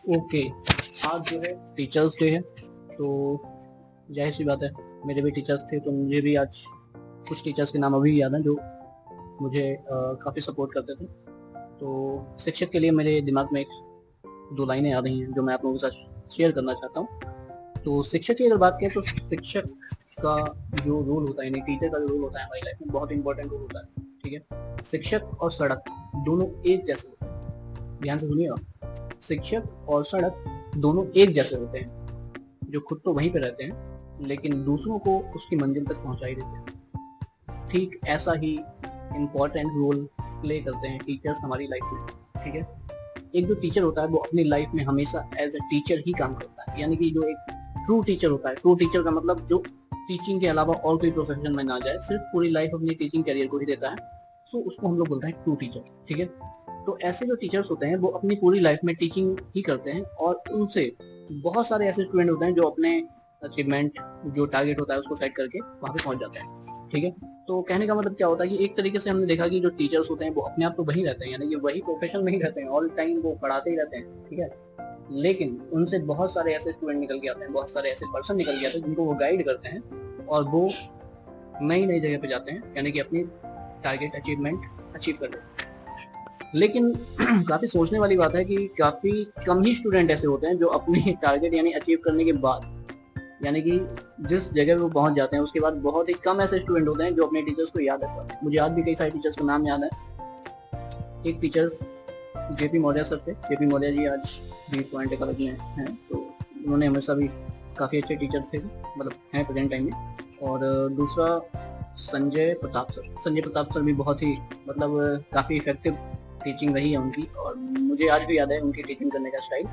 Okay, आज जो है टीचर्स डे है, तो जाहिर सी बात है मेरे भी टीचर्स थे, तो मुझे भी आज कुछ टीचर्स के नाम अभी भी याद हैं जो मुझे काफ़ी सपोर्ट करते थे। तो शिक्षक के लिए मेरे दिमाग में एक दो लाइनें आ रही हैं जो मैं आप लोगों के साथ शेयर करना चाहता हूँ। तो शिक्षक की अगर बात करें तो शिक्षक का जो रोल होता है, यानी टीचर का जो रोल होता है हमारी लाइफ में, बहुत इंपॉर्टेंट रोल होता है। ठीक है, शिक्षक और सड़क दोनों एक जैसे होते हैं। ध्यान से सुनिएगा, शिक्षक और सड़क दोनों एक जैसे होते हैं, जो खुद तो वहीं पे रहते हैं लेकिन दूसरों को उसकी मंजिल तक पहुंचा ही देते हैं। ठीक ऐसा ही इम्पोर्टेंट रोल प्ले करते हैं टीचर्स हमारी लाइफ में। ठीक है, एक जो टीचर होता है वो अपनी लाइफ में हमेशा एज ए टीचर ही काम करता है, यानी कि जो एक ट्रू टीचर होता है, ट्रू टीचर का मतलब जो टीचिंग के अलावा और कोई प्रोफेशन में ना जाए, सिर्फ पूरी लाइफ अपनी टीचिंग करियर को ही देता है, सो उसको हम लोग बोलते हैं ट्रू टीचर। ठीक है, तो ऐसे जो टीचर्स होते हैं वो अपनी पूरी लाइफ में टीचिंग ही करते हैं, और उनसे बहुत सारे ऐसे स्टूडेंट होते हैं जो अपने अचीवमेंट, जो टारगेट होता है उसको सेट करके वहाँ पे पहुंच जाते हैं। ठीक है, तो कहने का मतलब क्या होता है कि एक तरीके से हमने देखा कि जो टीचर्स होते हैं वो अपने आप तो वही रहते हैं, यानी कि वही प्रोफेशन में ही रहते हैं, ऑल टाइम वो पढ़ाते ही रहते हैं। ठीक है, लेकिन उनसे बहुत सारे ऐसे स्टूडेंट निकल के आते हैं, बहुत सारे ऐसे पर्सन निकल के आते हैं जिनको वो गाइड करते हैं, और वो नई नई जगह पे जाते हैं, यानी कि अपनी टारगेट अचीवमेंट अचीव कर लेते हैं। लेकिन काफी सोचने वाली बात है कि काफी कम ही स्टूडेंट ऐसे होते हैं जो अपनी टारगेट यानी अचीव करने के बाद, यानी कि जिस जगह पे वो पहुंच जाते हैं उसके बाद, बहुत ही कम ऐसे स्टूडेंट होते हैं जो अपने टीचर्स को याद रख पाते हैं। मुझे आज भी कई सारे टीचर्स का नाम याद है। एक टीचर्स जेपी मौर्य सर थे। जेपी मौर्य जी आज भी पॉइंट कॉलेज में हैं, तो उन्होंने हमेशा भी काफ़ी अच्छे टीचर थे, मतलब हैं प्रेजेंट टाइम में। और दूसरा संजय प्रताप सर। संजय प्रताप सर भी बहुत ही, मतलब काफ़ी इफेक्टिव टीचिंग रही है उनकी, और मुझे आज भी याद है उनकी टीचिंग करने का स्टाइल।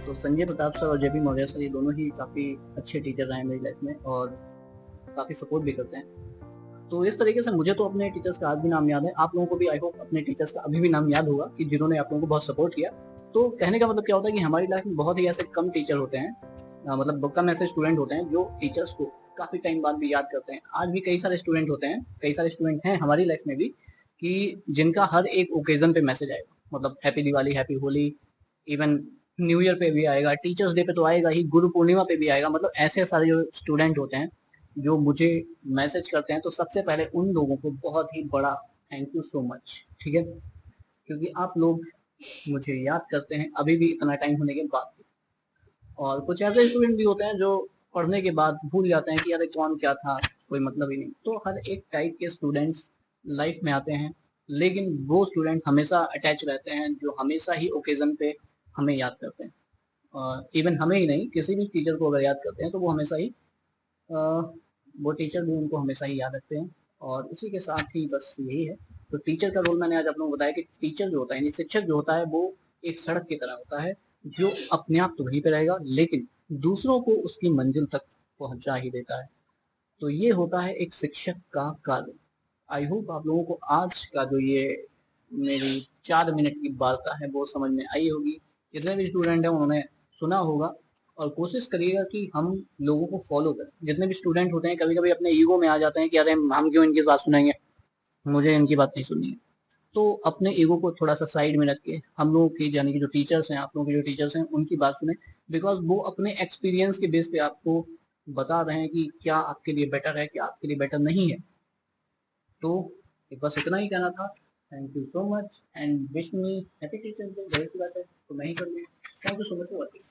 तो संजय प्रताप सर और जेपी मौर्य सर, ये दोनों ही काफ़ी अच्छे टीचर रहे हैं मेरी लाइफ में, और काफ़ी सपोर्ट भी करते हैं। तो इस तरीके से मुझे तो अपने टीचर्स का आज भी नाम याद है। आप लोगों को भी आई होप अपने टीचर्स का अभी भी नाम याद होगा कि जिन्होंने आप लोगों को बहुत सपोर्ट किया। तो कहने का मतलब क्या होता है कि हमारी लाइफ में बहुत ही ऐसे कम टीचर होते हैं, मतलब कम ऐसे स्टूडेंट होते हैं जो टीचर्स को काफी टाइम बाद भी याद करते हैं। आज भी कई सारे स्टूडेंट होते हैं, कई सारे स्टूडेंट हैं हमारी लाइफ में भी, कि जिनका हर एक ओकेजन पे मैसेज आएगा, मतलब happy Diwali, happy Holi, even new year पे भी आएगा, टीचर्स डे पे तो आएगा ही, गुरु पूर्णिमा पे भी आएगा। मतलब ऐसे सारे जो स्टूडेंट होते हैं जो मुझे मैसेज करते हैं, तो सबसे पहले उन लोगों को बहुत ही बड़ा थैंक यू सो मच। ठीक है, क्योंकि आप लोग मुझे याद करते हैं अभी भी इतना टाइम होने के बाद भी। और कुछ ऐसे स्टूडेंट भी होते हैं जो पढ़ने के बाद भूल जाते हैं कि यार कौन क्या था, कोई मतलब ही नहीं। तो हर एक टाइप के स्टूडेंट्स लाइफ में आते हैं, लेकिन वो स्टूडेंट हमेशा अटैच रहते हैं जो हमेशा ही ओकेजन पे हमें याद करते हैं। और इवन हमें ही नहीं, किसी भी टीचर को अगर याद करते हैं तो वो हमेशा ही वो टीचर भी उनको हमेशा ही याद रखते हैं। और इसी के साथ ही बस यही है। तो टीचर का रोल मैंने आज आप लोगों को बताया कि टीचर जो होता है, यानी शिक्षक जो होता है, वो एक सड़क की तरह होता है, जो अपने आप तो वहीं पे रहेगा लेकिन दूसरों को उसकी मंजिल तक पहुंचा ही देता है। तो ये होता है एक शिक्षक का कार्य। आई होप आप लोगों को आज का जो ये मेरी 4 मिनट की वार्ता है वो समझ में आई होगी। जितने भी स्टूडेंट हैं उन्होंने सुना होगा, और कोशिश करिएगा कि हम लोगों को फॉलो करें। जितने भी स्टूडेंट होते हैं कभी कभी अपने ईगो में आ जाते हैं कि अरे हम क्यों इनकी बात सुनेंगे, मुझे इनकी बात नहीं सुननी है। तो अपने ईगो को थोड़ा सा साइड में रख के हम लोगों की, यानी कि जो टीचर्स हैं, आप लोगों के जो टीचर्स हैं, उनकी बात सुने। बिकॉज वो अपने एक्सपीरियंस के बेस पे आपको बता रहे हैं कि क्या आपके लिए बेटर है, क्या आपके लिए बेटर नहीं है। तो बस इतना ही कहना था। Thank you so much and wish me happy teachers day. जाहिर सी बात है तो मैं ही कर लूँगा। Thank you so much for watching.